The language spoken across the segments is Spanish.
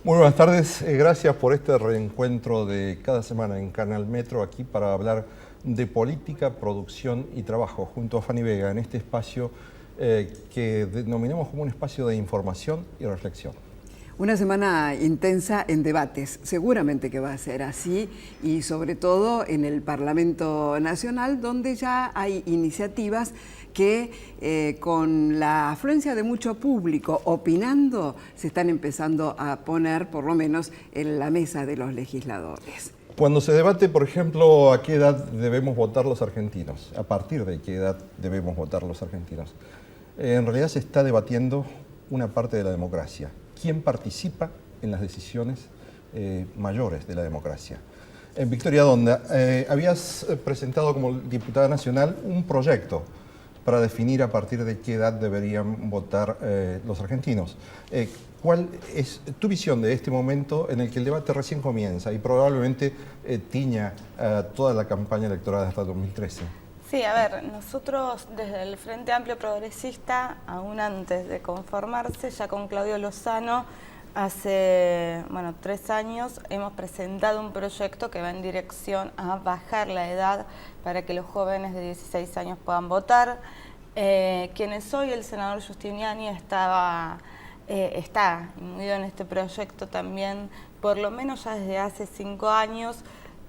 Muy buenas tardes, gracias por este reencuentro de cada semana en Canal Metro, aquí para hablar de política, producción y trabajo, junto a Fanny Vega, en este espacio que denominamos como un espacio de información y reflexión. Una semana intensa en debates, seguramente que va a ser así, y sobre todo en el Parlamento Nacional, donde ya hay iniciativas que con la afluencia de mucho público opinando, se están empezando a poner por lo menos en la mesa de los legisladores. Cuando se debate, por ejemplo, a qué edad debemos votar los argentinos, a partir de qué edad debemos votar los argentinos, en realidad se está debatiendo una parte de la democracia. ¿Quién participa en las decisiones mayores de la democracia? En Victoria Donda, habías presentado como diputada nacional un proyecto para definir a partir de qué edad deberían votar los argentinos. ¿Cuál es tu visión de este momento en el que el debate recién comienza y probablemente tiña toda la campaña electoral hasta 2013? Sí, a ver, nosotros desde el Frente Amplio Progresista, aún antes de conformarse, ya con Claudio Lozano, hace 3 años hemos presentado un proyecto que va en dirección a bajar la edad para que los jóvenes de 16 años puedan votar. Quienes hoy el senador Giustiniani está incluido en este proyecto también, por lo menos ya desde hace 5 años,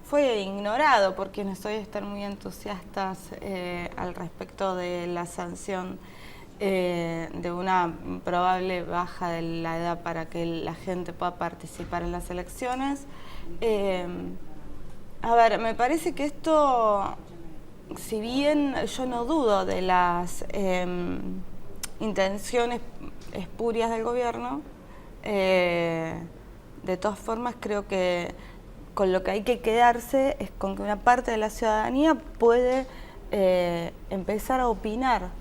fue ignorado por quienes hoy están muy entusiastas al respecto de la sanción de una probable baja de la edad para que la gente pueda participar en las elecciones. A ver, me parece que esto, si bien yo no dudo de las intenciones espurias del gobierno, de todas formas creo que con lo que hay que quedarse es con que una parte de la ciudadanía puede empezar a opinar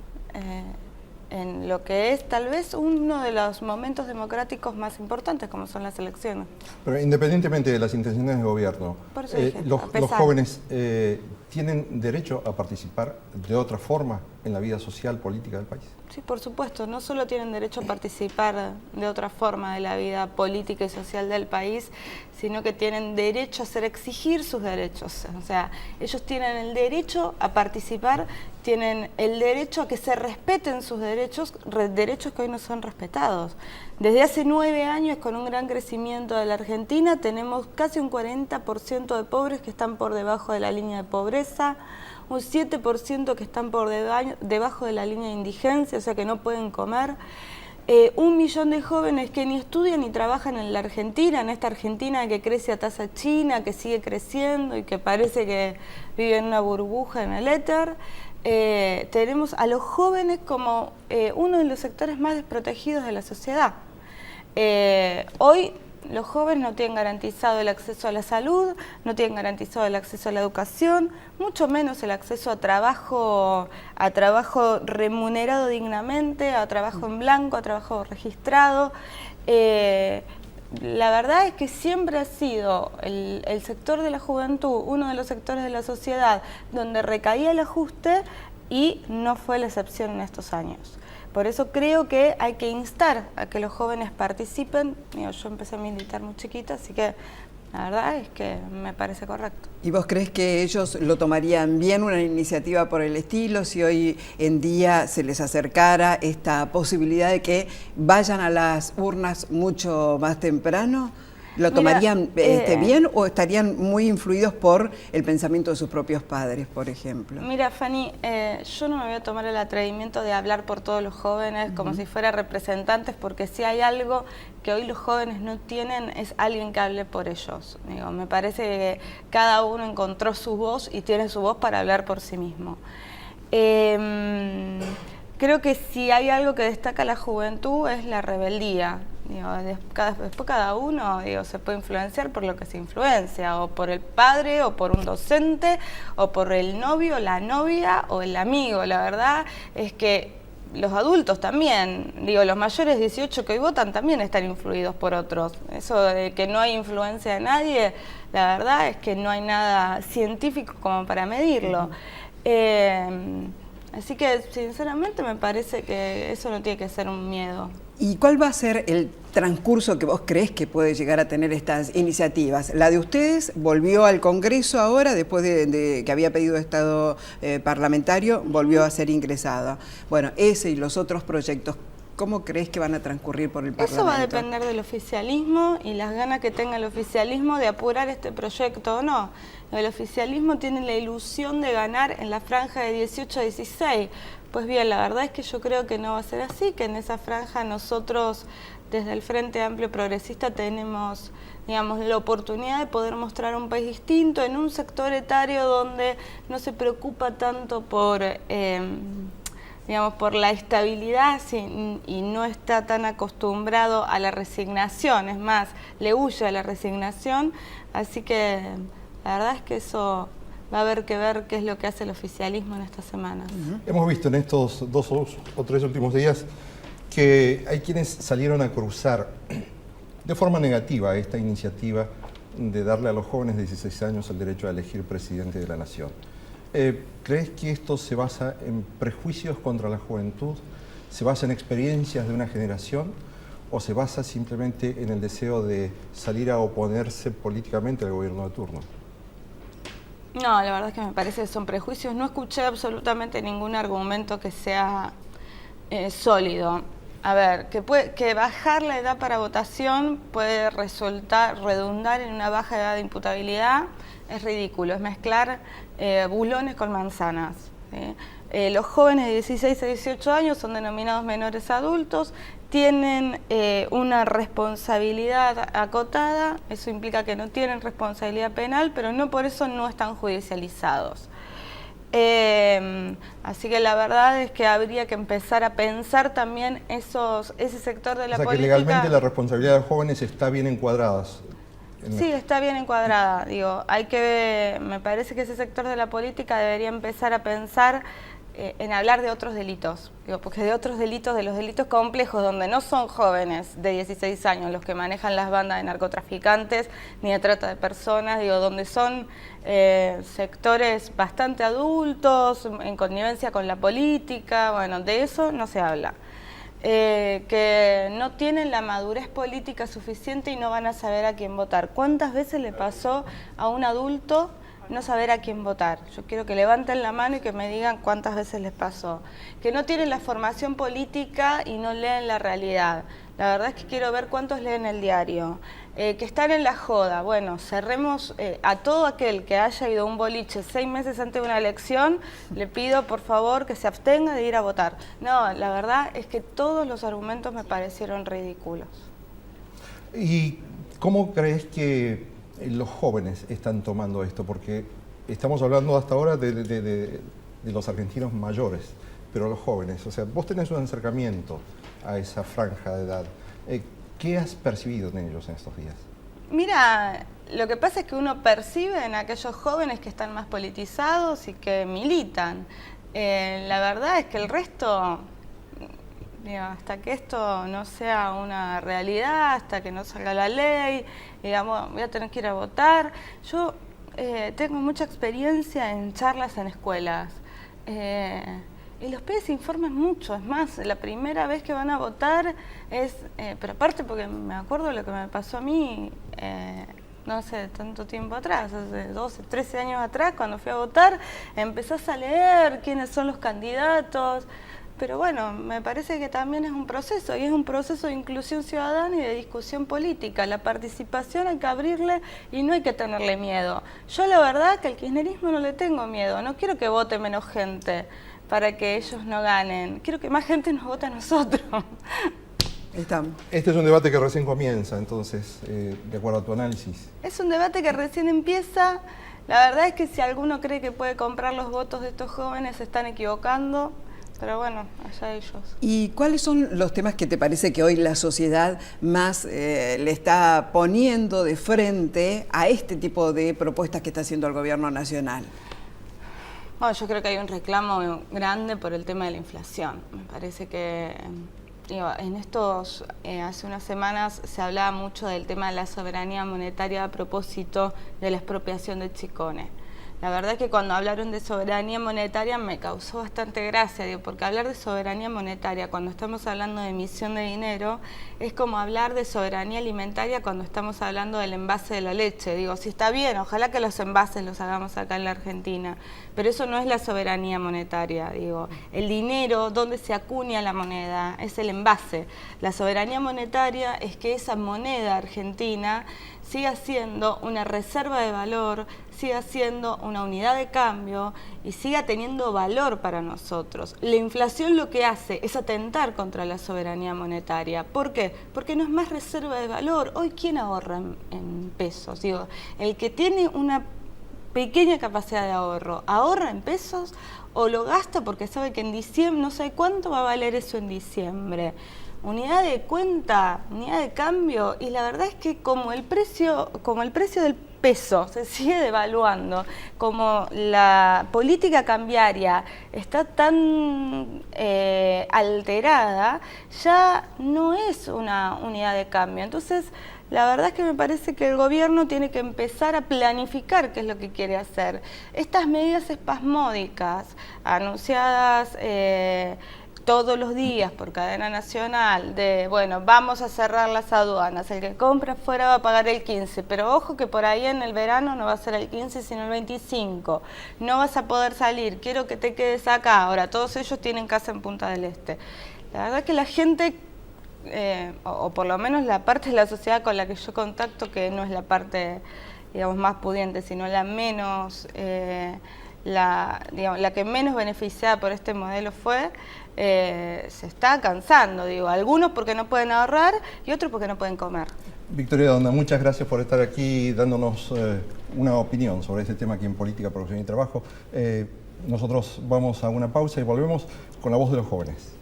en lo que es tal vez uno de los momentos democráticos más importantes, como son las elecciones. Pero independientemente de las intenciones del gobierno, los jóvenes ¿tienen derecho a participar de otra forma en la vida social, política del país? Sí, por supuesto. No solo tienen derecho a participar de otra forma de la vida política y social del país, sino que tienen derecho a hacer exigir sus derechos. O sea, ellos tienen el derecho a participar, tienen el derecho a que se respeten sus derechos, derechos que hoy no son respetados. Desde hace 9 años, con un gran crecimiento de la Argentina, tenemos casi un 40% de pobres que están por debajo de la línea de pobreza, un 7% que están por debajo de la línea de indigencia, o sea que no pueden comer. 1 millón de jóvenes que ni estudian ni trabajan en la Argentina, en esta Argentina que crece a tasa china, que sigue creciendo y que parece que vive en una burbuja en el éter. Tenemos a los jóvenes como uno de los sectores más desprotegidos de la sociedad. Hoy los jóvenes no tienen garantizado el acceso a la salud, no tienen garantizado el acceso a la educación, mucho menos el acceso a trabajo remunerado dignamente, a trabajo en blanco, a trabajo registrado. La verdad es que siempre ha sido el sector de la juventud uno de los sectores de la sociedad donde recaía el ajuste y no fue la excepción en estos años. Por eso creo que hay que instar a que los jóvenes participen. Yo empecé a militar muy chiquita, así que la verdad es que me parece correcto. ¿Y vos crees que ellos lo tomarían bien, una iniciativa por el estilo, si hoy en día se les acercara esta posibilidad de que vayan a las urnas mucho más temprano? ¿Lo tomarían bien o estarían muy influidos por el pensamiento de sus propios padres, por ejemplo? Mira, Fanny, yo no me voy a tomar el atrevimiento de hablar por todos los jóvenes como si fuera representantes, porque si hay algo que hoy los jóvenes no tienen es alguien que hable por ellos. Digo, me parece que cada uno encontró su voz y tiene su voz para hablar por sí mismo. Creo que si hay algo que destaca la juventud es la rebeldía. Digo, después cada uno se puede influenciar por lo que se influencia, o por el padre, o por un docente, o por el novio, la novia, o el amigo. La verdad es que los adultos también, los mayores de 18 que hoy votan también están influidos por otros. Eso de que no hay influencia de nadie, la verdad es que no hay nada científico como para medirlo. Así que sinceramente me parece que eso no tiene que ser un miedo. ¿Y cuál va a ser el transcurso que vos crees que puede llegar a tener estas iniciativas? La de ustedes volvió al Congreso ahora, después de que había pedido estado parlamentario, volvió a ser ingresada. Bueno, ese y los otros proyectos, ¿cómo crees que van a transcurrir por el Parlamento? Eso va a depender del oficialismo y las ganas que tenga el oficialismo de apurar este proyecto o no. El oficialismo tiene la ilusión de ganar en la franja de 18 a 16. Pues bien, la verdad es que yo creo que no va a ser así, que en esa franja nosotros desde el Frente Amplio Progresista tenemos, digamos, la oportunidad de poder mostrar un país distinto en un sector etario donde no se preocupa tanto por, digamos, por la estabilidad y no está tan acostumbrado a la resignación, es más, le huye a la resignación, así que la verdad es que eso va a haber que ver qué es lo que hace el oficialismo en estas semanas. Hemos visto en estos 2 o 3 últimos días que hay quienes salieron a cruzar de forma negativa esta iniciativa de darle a los jóvenes de 16 años el derecho a elegir presidente de la nación. ¿Crees que esto se basa en prejuicios contra la juventud? ¿Se basa en experiencias de una generación? ¿O se basa simplemente en el deseo de salir a oponerse políticamente al gobierno de turno? No, la verdad es que me parece que son prejuicios. No escuché absolutamente ningún argumento que sea sólido. A ver, que bajar la edad para votación puede redundar en una baja edad de imputabilidad, es ridículo, es mezclar bulones con manzanas, ¿sí? Los jóvenes de 16 a 18 años son denominados menores adultos, tienen una responsabilidad acotada, eso implica que no tienen responsabilidad penal, pero no por eso no están judicializados. Así que la verdad es que habría que empezar a pensar también ese sector de la política. Que legalmente la responsabilidad de los jóvenes está bien encuadrada. Sí, está bien encuadrada. Digo, me parece que ese sector de la política debería empezar a pensar en hablar de otros delitos, digo, porque de otros delitos, de los delitos complejos, donde no son jóvenes de 16 años los que manejan las bandas de narcotraficantes ni de trata de personas, digo, donde son sectores bastante adultos, en connivencia con la política, bueno, de eso no se habla. Que no tienen la madurez política suficiente y no van a saber a quién votar. ¿Cuántas veces le pasó a un adulto no saber a quién votar? Yo quiero que levanten la mano y que me digan cuántas veces les pasó. Que no tienen la formación política y no leen la realidad. La verdad es que quiero ver cuántos leen el diario. Que están en la joda. Bueno, cerremos a todo aquel que haya ido a un boliche 6 meses antes de una elección, le pido por favor que se abstenga de ir a votar. No, la verdad es que todos los argumentos me parecieron ridículos. ¿Y cómo crees que los jóvenes están tomando esto? Porque estamos hablando hasta ahora de los argentinos mayores, pero los jóvenes, o sea, vos tenés un acercamiento a esa franja de edad. ¿Qué has percibido en ellos en estos días? Mira, lo que pasa es que uno percibe en aquellos jóvenes que están más politizados y que militan. La verdad es que el resto, digo, hasta que esto no sea una realidad, hasta que no salga la ley, digamos, voy a tener que ir a votar. Yo tengo mucha experiencia en charlas en escuelas. Y los pibes se informan mucho, es más, la primera vez que van a votar es, pero aparte porque me acuerdo lo que me pasó a mí, no sé, tanto tiempo atrás, hace 12, 13 años atrás, cuando fui a votar, empezás a leer quiénes son los candidatos, pero bueno, me parece que también es un proceso, y es un proceso de inclusión ciudadana y de discusión política. La participación hay que abrirle y no hay que tenerle miedo. Yo la verdad que al kirchnerismo no le tengo miedo, no quiero que vote menos gente para que ellos no ganen. Quiero que más gente nos vote a nosotros. Este es un debate que recién comienza, entonces, de acuerdo a tu análisis. Es un debate que recién empieza. La verdad es que si alguno cree que puede comprar los votos de estos jóvenes, se están equivocando. Pero bueno, allá ellos. ¿Y cuáles son los temas que te parece que hoy la sociedad más le está poniendo de frente a este tipo de propuestas que está haciendo el gobierno nacional? Bueno, yo creo que hay un reclamo grande por el tema de la inflación. Me parece que en estos, hace unas semanas se hablaba mucho del tema de la soberanía monetaria a propósito de la expropiación de Chicone. la verdad es que cuando hablaron de soberanía monetaria me causó bastante gracia, digo, porque hablar de soberanía monetaria cuando estamos hablando de emisión de dinero es como hablar de soberanía alimentaria cuando estamos hablando del envase de la leche. Digo, sí está bien, ojalá que los envases los hagamos acá en la Argentina, pero eso no es la soberanía monetaria. Digo, el dinero, donde se acuña la moneda, es el envase. La soberanía monetaria es que esa moneda argentina siga siendo una reserva de valor, siga siendo una unidad de cambio y siga teniendo valor para nosotros. La inflación lo que hace es atentar contra la soberanía monetaria. ¿Por qué? Porque no es más reserva de valor. Hoy, ¿quién ahorra en pesos? Digo, el que tiene una pequeña capacidad de ahorro, ¿ahorra en pesos o lo gasta porque sabe que en diciembre, no sé cuánto va a valer eso en diciembre? Unidad de cuenta, unidad de cambio, y la verdad es que como el precio del peso se sigue devaluando, como la política cambiaria está tan alterada, ya no es una unidad de cambio. Entonces, la verdad es que me parece que el gobierno tiene que empezar a planificar qué es lo que quiere hacer. Estas medidas espasmódicas, anunciadas todos los días por cadena nacional, de, bueno, vamos a cerrar las aduanas, el que compra afuera va a pagar el 15, pero ojo que por ahí en el verano no va a ser el 15 sino el 25, no vas a poder salir, quiero que te quedes acá. Ahora, todos ellos tienen casa en Punta del Este. La verdad que la gente, o por lo menos la parte de la sociedad con la que yo contacto, que no es la parte, digamos, más pudiente, sino la menos, la que menos beneficiada por este modelo fue, se está cansando, digo, algunos porque no pueden ahorrar y otros porque no pueden comer. Victoria Donda, muchas gracias por estar aquí dándonos una opinión sobre este tema aquí en Política, Producción y Trabajo. Nosotros vamos a una pausa y volvemos con la voz de los jóvenes.